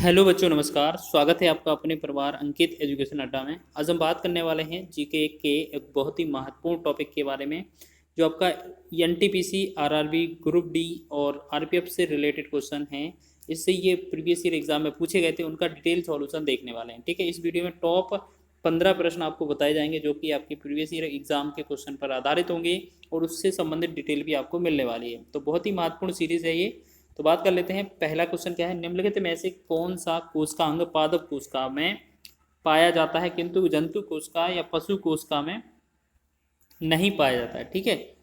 Hello बच्चों, नमस्कार। स्वागत है आपका अपने परिवार अंकित एजुकेशन अड्डा में। आज हम बात करने वाले हैं जीके के एक बहुत ही महत्वपूर्ण टॉपिक के बारे में, जो आपका एनटीपीसी, आरआरबी, ग्रुप डी और आरपीएफ से रिलेटेड क्वेश्चन हैं। इससे ये प्रीवियस ईयर एग्जाम में पूछे गए थे, उनका डिटेल सॉल्यूशन देखने वाले हैं। ठीक है, इस वीडियो में टॉप 15 प्रश्न आपको बताए जाएंगे जो कि आपकी प्रीवियस ईयर एग्जाम के क्वेश्चन पर आधारित होंगे और उससे संबंधित डिटेल भी आपको मिलने वाली है। तो बहुत ही महत्वपूर्ण सीरीज है ये। तो बात कर लेते हैं। पहला क्वेश्चन क्या है, निम्नलिखित में से कौन सा कोशिकांग पादप कोशिका में पाया जाता है किंतु जंतु कोशिका या पशु कोशिका में नहीं पाया जाता है। ठीक है,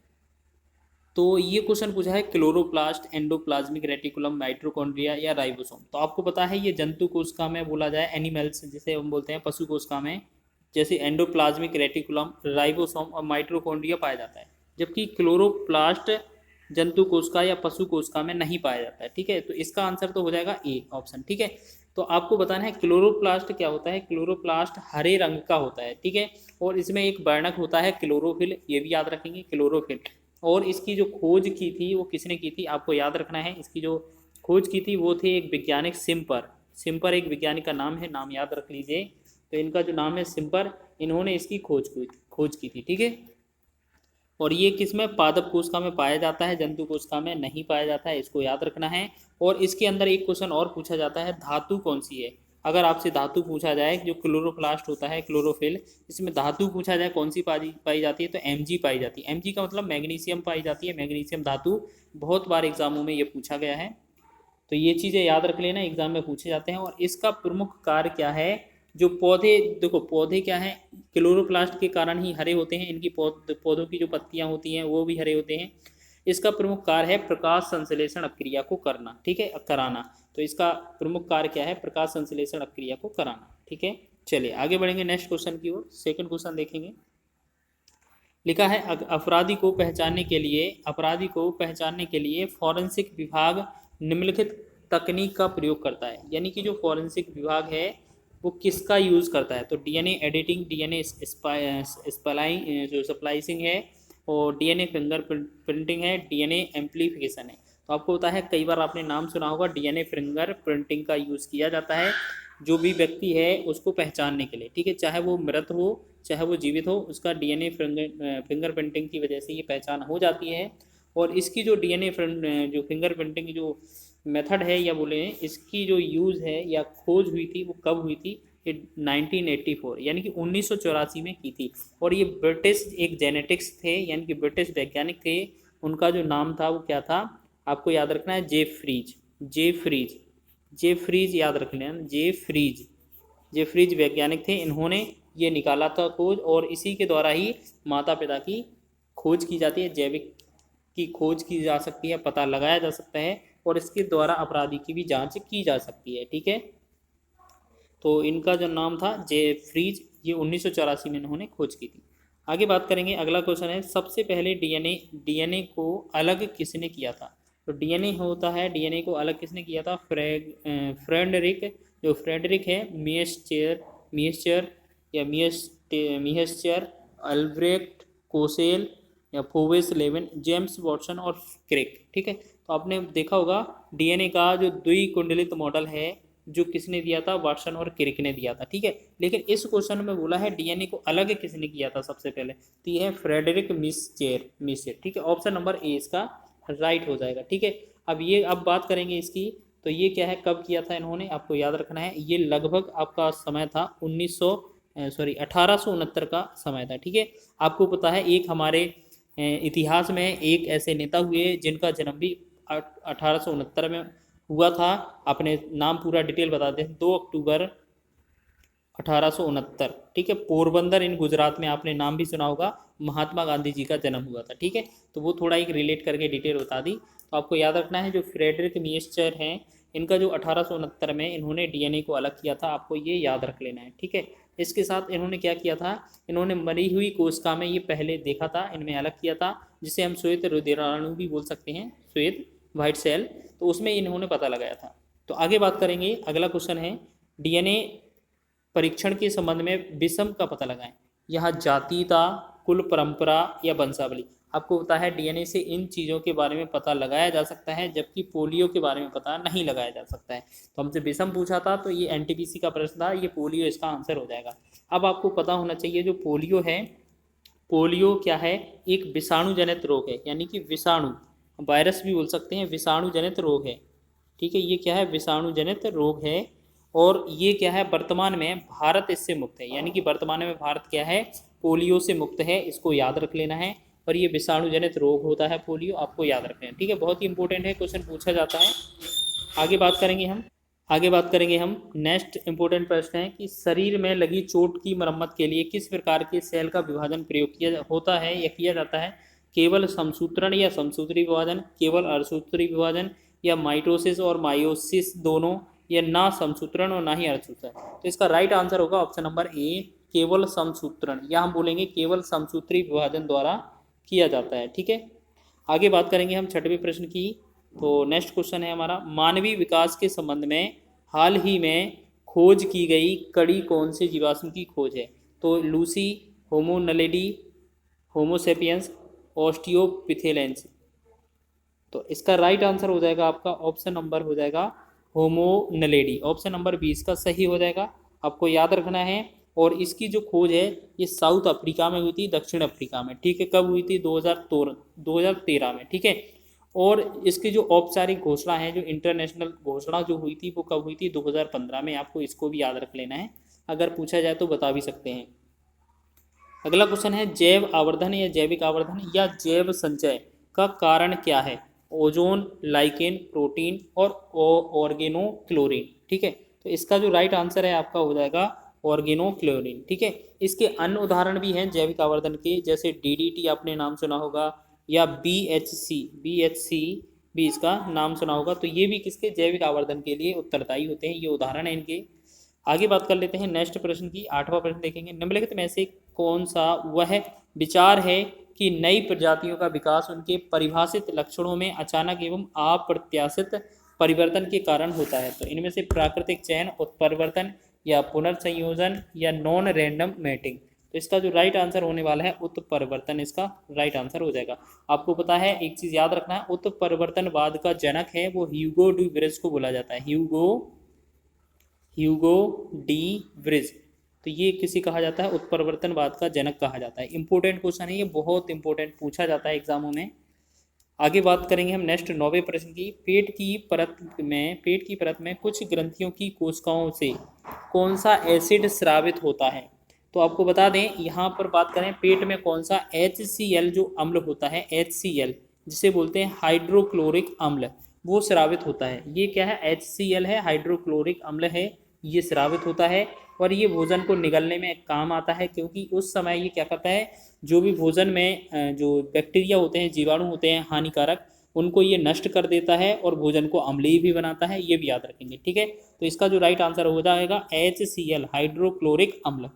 तो ये क्वेश्चन पूछा है क्लोरोप्लास्ट, एंडोप्लाज्मिक रेटिकुलम, माइटोकॉन्ड्रिया या राइबोसोम। तो आपको पता है ये जंतु कोशिका में बोला जाए, एनिमल्स जिसे हम बोलते हैं, पशु कोशिका में जैसे एंडोप्लाज्मिक रेटिकुलम, राइबोसोम और माइटोकॉन्ड्रिया पाया जाता है, जबकि क्लोरोप्लास्ट जंतु कोशिका या पशु कोशिका में नहीं पाया जाता है। ठीक है, तो इसका आंसर तो हो जाएगा ए ऑप्शन। ठीक है, तो आपको बताना है क्लोरोप्लास्ट क्या होता है। क्लोरोप्लास्ट हरे रंग का होता है। ठीक है, और इसमें एक वर्णक होता है क्लोरोफिल, ये भी याद रखेंगे, क्लोरोफिल। और इसकी जो खोज की थी वो किसने की थी, आपको याद रखना है। इसकी जो खोज की थी वो थे एक वैज्ञानिक सिम्पर। सिम्पर एक वैज्ञानिक का नाम है, नाम याद रख लीजिए। तो इनका जो नाम है सिम्पर, इन्होंने इसकी खोज की थी। ठीक है, और ये किस में, पादप कोशिका में पाया जाता है, जंतु कोशिका में नहीं पाया जाता है, इसको याद रखना है। और इसके अंदर एक क्वेश्चन और पूछा जाता है, धातु कौन सी है। अगर आपसे धातु पूछा जाए, जो क्लोरोप्लास्ट होता है, क्लोरोफिल, इसमें धातु पूछा जाए कौन सी पाई जाती है, तो Mg पाई जाती है। Mg का मतलब मैग्नीशियम पाई जाती है, मैग्नीशियम धातु। बहुत बार एग्जामों में ये पूछा गया है, तो ये चीज़ें याद रख लेना, एग्जाम में पूछे जाते हैं। और इसका प्रमुख कार्य क्या है, जो पौधे, देखो पौधे क्या है, क्लोरोप्लास्ट के कारण ही हरे होते हैं। इनकी पौधों की जो पत्तियां होती हैं वो भी हरे होते हैं। इसका प्रमुख कार्य है प्रकाश संश्लेषण अक्रिया को करना। ठीक है, कराना। तो इसका प्रमुख कार्य क्या है, प्रकाश संश्लेषण अक्रिया को कराना। ठीक है, चलिए आगे बढ़ेंगे नेक्स्ट क्वेश्चन की ओर। सेकंड क्वेश्चन देखेंगे। लिखा है, अपराधी को पहचानने के लिए फॉरेंसिक विभाग निम्नलिखित तकनीक का प्रयोग करता है। यानी कि जो फॉरेंसिक विभाग है वो किसका यूज़ करता है, तो डीएनए एडिटिंग, डीएनए जो स्प्लाइसिंग है, और डीएनए फिंगर प्रिंटिंग है, डीएनए एम्प्लीफिकेशन है। तो आपको पता है, कई बार आपने नाम सुना होगा, डीएनए फिंगर प्रिंटिंग का यूज़ किया जाता है जो भी व्यक्ति है उसको पहचानने के लिए। ठीक है, चाहे वो मृत हो चाहे वो जीवित हो, उसका डीएनए फिंगर प्रिंटिंग की वजह से ये पहचान हो जाती है। और इसकी जो डीएनए जो फिंगर प्रिंटिंग जो मेथड है, या बोले इसकी जो यूज़ है या खोज हुई थी, वो कब हुई थी, ये 1984 यानी कि 1984 में की थी। और ये ब्रिटिश एक जेनेटिक्स थे, यानी कि ब्रिटिश वैज्ञानिक थे। उनका जो नाम था वो क्या था, आपको याद रखना है, जे फ्रीज याद रख लेना, जे फ्रीज वैज्ञानिक थे। इन्होंने ये निकाला था खोज, और इसी के द्वारा ही माता पिता की खोज की जाती है, जैविक की खोज की जा सकती है, पता लगाया जा सकता है, और इसके द्वारा अपराधी की भी जांच की जा सकती है। ठीक है, तो इनका जो नाम था जे फ्रीज, ये 1984 में इन्होंने खोज की थी। आगे बात करेंगे। अगला क्वेश्चन है, सबसे पहले डीएनए को अलग किसने किया था। तो डीएनए होता है, डीएनए को अलग किसने किया था, फ्रेडरिक है, मियस्चर या मियस्चर, अल्ब्रेक्ट, कोसेल या फोवेस लेवन, जेम्स वॉटसन और क्रिक। ठीक है, तो आपने देखा होगा डीएनए का जो द्विकुंडलित मॉडल है, जो किसने दिया था, वाटसन और क्रिक ने दिया था। ठीक है, लेकिन इस क्वेश्चन में बोला है डीएनए को अलग किसने किया था सबसे पहले, तो ये है फ्रेडरिक मिस्चर। ठीक है, ऑप्शन नंबर ए इसका राइट हो जाएगा। ठीक है, अब बात करेंगे इसकी। तो ये क्या है, कब किया था इन्होंने, आपको याद रखना है। ये लगभग आपका समय था 1869 का समय था। ठीक है, आपको पता है एक हमारे इतिहास में एक ऐसे नेता हुए जिनका जन्म भी 1869 में हुआ था। अपने नाम पूरा डिटेल बताते हैं, 2 अक्टूबर 1869। ठीक है, पोरबंदर इन गुजरात में, आपने नाम भी सुना होगा, महात्मा गांधी जी का जन्म हुआ था। ठीक है, तो वो थोड़ा एक रिलेट करके डिटेल बता दी। तो आपको याद रखना है, जो फ्रेडरिक मियस्चर हैं, इनका जो 1869 में इन्होंने डीएनए को अलग किया था, आपको ये याद रख लेना है। ठीक है, इसके साथ इन्होंने क्या किया था, इन्होंने मरी हुई कोशिका में ये पहले देखा था, इनमें अलग किया था, जिसे हम श्वेत रुधिराणु भी बोल सकते हैं, श्वेत वाइट सेल। तो उसमें इन्होंने पता लगाया था। तो आगे बात करेंगे। अगला क्वेश्चन है, डीएनए परीक्षण के संबंध में विषम का पता लगाएं। यहाँ जातीयता, कुल परंपरा या वंशावली। आपको पता है डीएनए से इन चीज़ों के बारे में पता लगाया जा सकता है, जबकि पोलियो के बारे में पता नहीं लगाया जा सकता है। तो हमसे विषम पूछा था, तो ये एनटीपीसी का प्रश्न था, ये पोलियो इसका आंसर हो जाएगा। अब आपको पता होना चाहिए जो पोलियो है, पोलियो क्या है, एक विषाणु जनित रोग है, यानी कि विषाणु, वायरस भी बोल सकते हैं, विषाणु जनित रोग है। ठीक है, ये क्या है, विषाणु जनित रोग है। और ये क्या है, वर्तमान में भारत इससे मुक्त है, यानी कि वर्तमान में भारत क्या है, पोलियो से मुक्त है, इसको याद रख लेना है। और ये विषाणु जनित रोग होता है पोलियो, आपको याद रखना है। ठीक है, बहुत ही इंपॉर्टेंट है, क्वेश्चन पूछा जाता है। आगे बात करेंगे हम नेक्स्ट इंपॉर्टेंट प्रश्न है कि शरीर में लगी चोट की मरम्मत के लिए किस प्रकार के सेल का विभाजन प्रयोग किया होता है या किया जाता है। केवल समसूत्रण या समसूत्री विभाजन, केवल अर्धसूत्री विभाजन, या माइटोसिस और मायोसिस दोनों, या ना समसूत्रण और ना ही अर्धसूत्रण। तो इसका राइट आंसर होगा ऑप्शन नंबर ए, केवल समसूत्रण, या हम बोलेंगे केवल समसूत्री विभाजन द्वारा किया जाता है। ठीक है, आगे बात करेंगे हम छठवें प्रश्न की। तो नेक्स्ट क्वेश्चन है हमारा, मानवीय विकास के संबंध में हाल ही में खोज की गई कड़ी कौन से जीवाश्म की खोज है। तो लूसी, होमो नलेडी, होमोसेपियंस, ऑस्टियोपिथेलेंस। तो इसका राइट आंसर हो जाएगा आपका ऑप्शन नंबर हो जाएगा होमो नलेडी, ऑप्शन नंबर 20 का सही हो जाएगा, आपको याद रखना है। और इसकी जो खोज है ये साउथ अफ्रीका में हुई थी, दक्षिण अफ्रीका में। ठीक है, कब हुई थी, 2013 में। ठीक है, और इसकी जो औपचारिक घोषणा है, जो इंटरनेशनल घोषणा जो हुई थी, वो कब हुई थी, 2015 में। आपको इसको भी याद रख लेना है, अगर पूछा जाए तो बता भी सकते हैं। अगला क्वेश्चन है, जैव आवर्धन या जैविक आवर्धन या जैव संचय का कारण क्या है। ओजोन, लाइकेन, प्रोटीन और ऑर्गेनोक्लोरीन। ठीक है, तो इसका जो राइट आंसर है आपका हो जाएगा ऑर्गेनोक्लोरीन। ठीक है, इसके अन्य उदाहरण भी हैं जैविक आवर्धन के, जैसे डीडीटी आपने नाम सुना होगा, या बीएचसी भी इसका नाम सुना होगा। तो ये भी किसके, जैविक आवर्धन के लिए उत्तरदायी होते हैं, ये उदाहरण है इनके। आगे बात कर लेते हैं नेक्स्ट प्रश्न की, 8वां प्रश्न देखेंगे। निम्नलिखित में से कौन सा वह विचार है कि नई प्रजातियों का विकास उनके परिभाषित लक्षणों में अचानक एवं अप्रत्याशित परिवर्तन के कारण होता है। तो इनमें से प्राकृतिक चयन, उत्परिवर्तन, या पुनर्संयोजन, या नॉन रैंडम मैटिंग। तो इसका जो राइट आंसर होने वाला है उत्परिवर्तन, इसका राइट आंसर हो जाएगा। आपको पता है एक चीज याद रखना है, उत्परिवर्तनवाद का जनक है वो ह्यूगो डी व्रिज को बोला जाता है, ह्यूगो डी व्रिज। तो ये किसी कहा जाता है, उत्परिवर्तनवाद का जनक कहा जाता है। इंपॉर्टेंट क्वेश्चन है ये, बहुत इंपॉर्टेंट पूछा जाता है एग्जामों में। आगे बात करेंगे हम नेक्स्ट 9वें प्रश्न की। पेट की परत में कुछ ग्रंथियों की कोशिकाओं से कौन सा एसिड स्रावित होता है। तो आपको बता दें, यहाँ पर बात करें पेट में कौन सा HCl जो अम्ल होता है, HCl जिसे बोलते हैं हाइड्रोक्लोरिक अम्ल, वो स्रावित होता है। ये क्या है, HCl है, हाइड्रोक्लोरिक अम्ल है, ये स्रावित होता है। और ये भोजन को निगलने में काम आता है, क्योंकि उस समय ये क्या करता है, जो भी भोजन में जो बैक्टीरिया होते हैं, जीवाणु होते हैं हानिकारक, उनको ये नष्ट कर देता है और भोजन को अम्लीय भी बनाता है, ये भी याद रखेंगे। ठीक है, तो इसका जो राइट आंसर हो जाएगा HCl, हाइड्रोक्लोरिक अम्ल।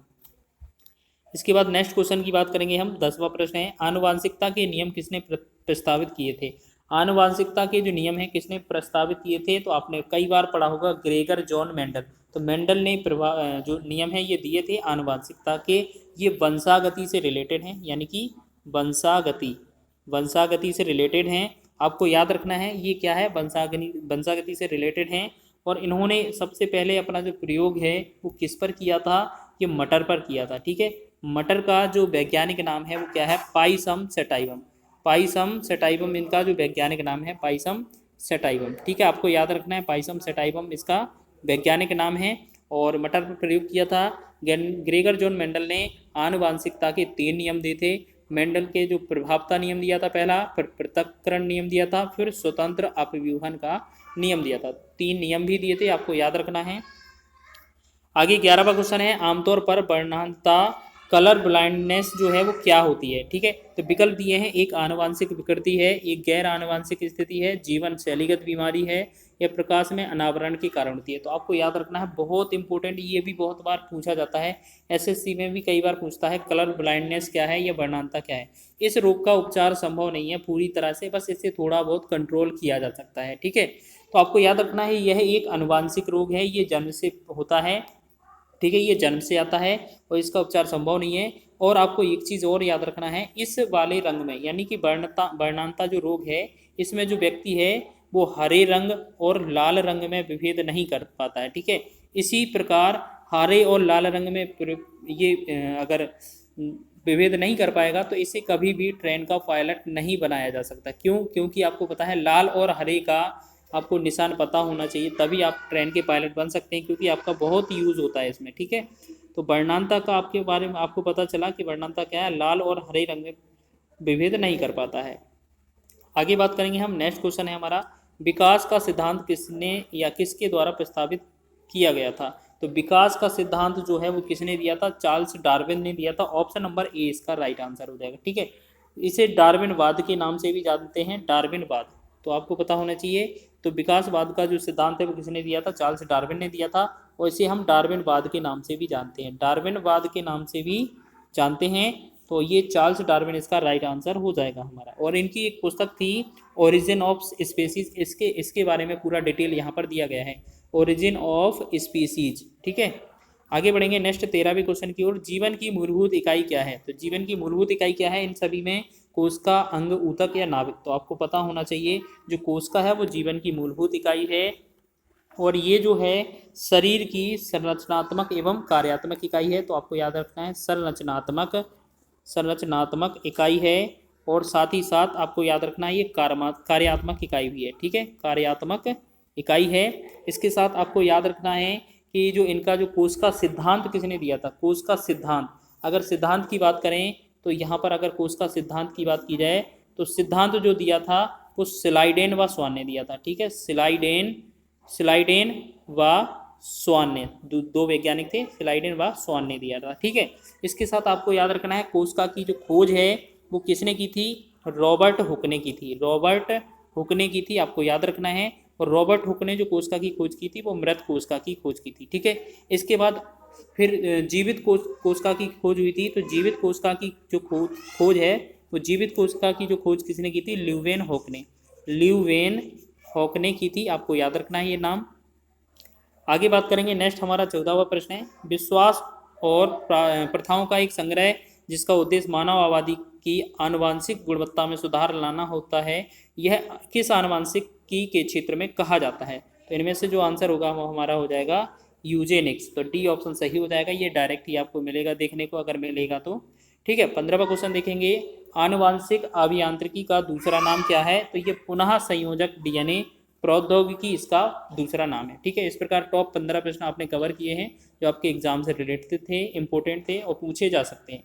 इसके बाद नेक्स्ट क्वेश्चन की बात करेंगे हम, 10वां प्रश्न है, आनुवांशिकता के नियम किसने प्रस्तावित किए थे। आनुवांशिकता के जो नियम है किसने प्रस्तावित किए थे। तो आपने कई बार पढ़ा होगा, ग्रेगर जॉन मेंडल। तो मेंडल ने जो नियम है ये दिए थे आनुवांशिकता के। ये वंशागति से रिलेटेड हैं, यानी कि वंशागति से रिलेटेड हैं। आपको याद रखना है ये क्या है, वंशागति से रिलेटेड हैं। और इन्होंने सबसे पहले अपना जो प्रयोग है वो किस पर किया था, ये मटर पर किया था। ठीक है, मटर का जो वैज्ञानिक नाम है वो क्या है, पाइसम सेटाइवम इनका जो वैज्ञानिक नाम है, पाइसम सेटाइवम। ठीक है, आपको याद रखना है, पाइसम सेटाइवम इसका वैज्ञानिक नाम है। और मटर पर प्रयोग किया था। ग्रेगर जॉन मेंडल ने आनुवांशिकता के 3 नियम दिए थे। मेंडल के जो प्रभावता नियम दिया था पहला, फिर पृथक्करण नियम दिया था, फिर स्वतंत्र अपव्यूहन का नियम दिया था। 3 नियम भी दिए थे, आपको याद रखना है। आगे 11वां क्वेश्चन है, आमतौर पर वर्णांतता कलर ब्लाइंडनेस जो है वो क्या होती है। ठीक है, तो विकल्प दिए हैं, एक आनुवांशिक विकृति है, एक गैर आनुवांशिक स्थिति है, जीवन शैलीगत बीमारी है, या प्रकाश में अनावरण के कारण होती है। तो आपको याद रखना है, बहुत इंपॉर्टेंट, ये भी बहुत बार पूछा जाता है, SSC में भी कई बार पूछता है, कलर ब्लाइंडनेस क्या है या वर्णांतता क्या है। इस रोग का उपचार संभव नहीं है पूरी तरह से, बस इससे थोड़ा बहुत कंट्रोल किया जा सकता है। ठीक है, तो आपको याद रखना है यह एक आनुवांशिक रोग है, ये जन्म से होता है। ठीक है, ये जन्म से आता है और इसका उपचार संभव नहीं है। और आपको एक चीज़ और याद रखना है, इस वाले रंग में यानी कि वर्णांता जो रोग है, इसमें जो व्यक्ति है वो हरे रंग और लाल रंग में विभेद नहीं कर पाता है। ठीक है, इसी प्रकार हरे और लाल रंग में ये अगर विभेद नहीं कर पाएगा तो इसे कभी भी ट्रेन का पायलट नहीं बनाया जा सकता। क्यों? क्योंकि आपको पता है लाल और हरे का आपको निशान पता होना चाहिए, तभी आप ट्रेन के पायलट बन सकते हैं, क्योंकि आपका बहुत यूज़ होता है इसमें। ठीक है, तो वर्णांता का आपके बारे में आपको पता चला कि वर्णांता क्या है, लाल और हरे रंग में विभेद नहीं कर पाता है। आगे बात करेंगे हम, नेक्स्ट क्वेश्चन है हमारा, विकास का सिद्धांत किसने या किसके द्वारा प्रस्तावित किया गया था? तो विकास का सिद्धांत जो है वो किसने दिया था? चार्ल्स डार्विन ने दिया था। ऑप्शन नंबर ए इसका राइट आंसर हो जाएगा। ठीक है, इसे डार्विनवाद के नाम से भी जानते हैं, डार्विनवाद, तो आपको पता होना चाहिए। तो विकासवाद का जो सिद्धांत है वो किसने दिया था? चार्ल्स डार्विन ने दिया था, और इसे हम डार्विनवाद के नाम से भी जानते हैं, डार्विनवाद के नाम से भी जानते हैं। तो ये चार्ल्स डार्विन इसका राइट आंसर हो जाएगा हमारा। और इनकी एक पुस्तक थी ओरिजिन ऑफ स्पीसीज, इसके बारे में पूरा डिटेल यहाँ पर दिया गया है, ओरिजिन ऑफ स्पीसीज। ठीक है, आगे बढ़ेंगे नेक्स्ट 13वें क्वेश्चन की ओर। जीवन की मूलभूत इकाई क्या है? तो जीवन की मूलभूत इकाई क्या है इन सभी में? कोशिका, अंग, ऊतक या नाभिक? तो आपको पता होना चाहिए जो कोशिका है वो जीवन की मूलभूत इकाई है, और ये जो है शरीर की संरचनात्मक एवं कार्यात्मक इकाई है। तो आपको याद रखना है संरचनात्मक इकाई है, और साथ ही साथ आपको याद रखना है ये कार्यात्मक इकाई भी है। ठीक है, कार्यात्मक इकाई है। इसके साथ आपको याद रखना है कि जो इनका जो कोश का सिद्धांत किसने दिया था? कोश का सिद्धांत, अगर सिद्धांत की बात करें तो यहाँ पर अगर कोश का सिद्धांत की बात की जाए तो सिद्धांत जो दिया था वो स्लाइडेन व स्वान ने दिया था। ठीक है, स्लाइडेन व स्वान ने, दो वैज्ञानिक थे, स्लाइडेन व स्वान ने दिया था। ठीक है, इसके साथ आपको याद रखना है कोशिका की जो खोज है वो किसने की थी? रॉबर्ट हुक ने की थी, रॉबर्ट हुक ने की थी, आपको याद रखना है। और रॉबर्ट हुक ने जो कोशिका की खोज की थी वो मृत कोशिका की खोज की थी। ठीक है, इसके बाद फिर जीवित कोशिका की खोज हुई थी। तो जीवित कोशिका की जो खोज है वो जीवित कोशिका की जो खोज किसने की थी? ल्यूवेन हॉक ने की थी, आपको याद रखना है ये नाम। आगे बात करेंगे, नेक्स्ट हमारा 14वां प्रश्न है, विश्वास और प्रथाओं का एक संग्रह जिसका उद्देश्य मानव आबादी की आनुवांशिक गुणवत्ता में सुधार लाना होता है, यह किस आनुवांशिकी के क्षेत्र में कहा जाता है? तो इनमें से जो आंसर होगा वो हमारा हो जाएगा यूजेनिक्स। तो डी ऑप्शन सही हो जाएगा, ये डायरेक्ट ही आपको मिलेगा देखने को, अगर मिलेगा तो। ठीक है, 15वां क्वेश्चन देखेंगे, आनुवांशिक अभियांत्रिकी का दूसरा नाम क्या है? तो ये पुनः संयोजक डीएनए प्रौद्योगिकी इसका दूसरा नाम है। ठीक है, इस प्रकार टॉप 15 प्रश्न आपने कवर किए हैं जो आपके एग्जाम से रिलेटेड थे, इंपॉर्टेंट थे और पूछे जा सकते हैं।